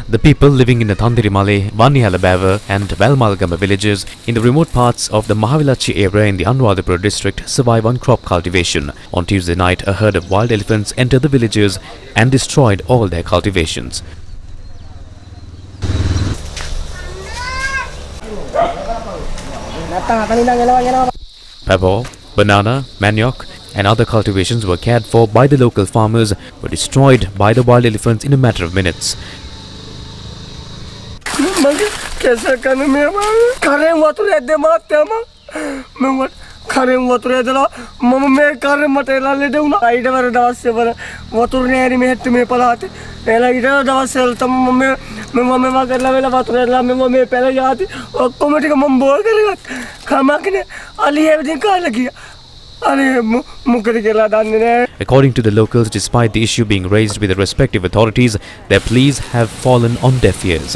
The people living in the Tandirimale, Vannihalabava and Valmalgama villages in the remote parts of the Mahavilachi area in the Anuradhapura district survive on crop cultivation. On Tuesday night, a herd of wild elephants entered the villages and destroyed all their cultivations. Pavor, banana, manioc and other cultivations were cared for by the local farmers were destroyed by the wild elephants in a matter of minutes. According to the locals, despite the issue being raised with the respective authorities, their pleas have fallen on deaf ears.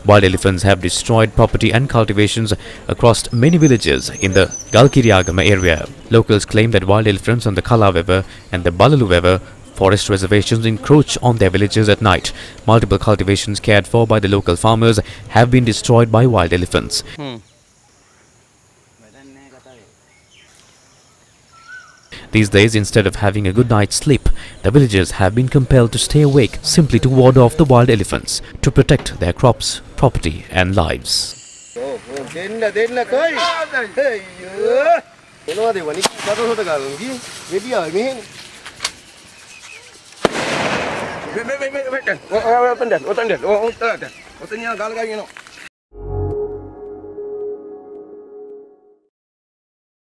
Wild elephants have destroyed property and cultivations across many villages in the Galkiriagama area. Locals claim that wild elephants on the Kala River and the Balalu River forest reservations encroach on their villages at night. Multiple cultivations cared for by the local farmers have been destroyed by wild elephants. These days, instead of having a good night's sleep, the villagers have been compelled to stay awake simply to ward off the wild elephants, to protect their crops, property and lives.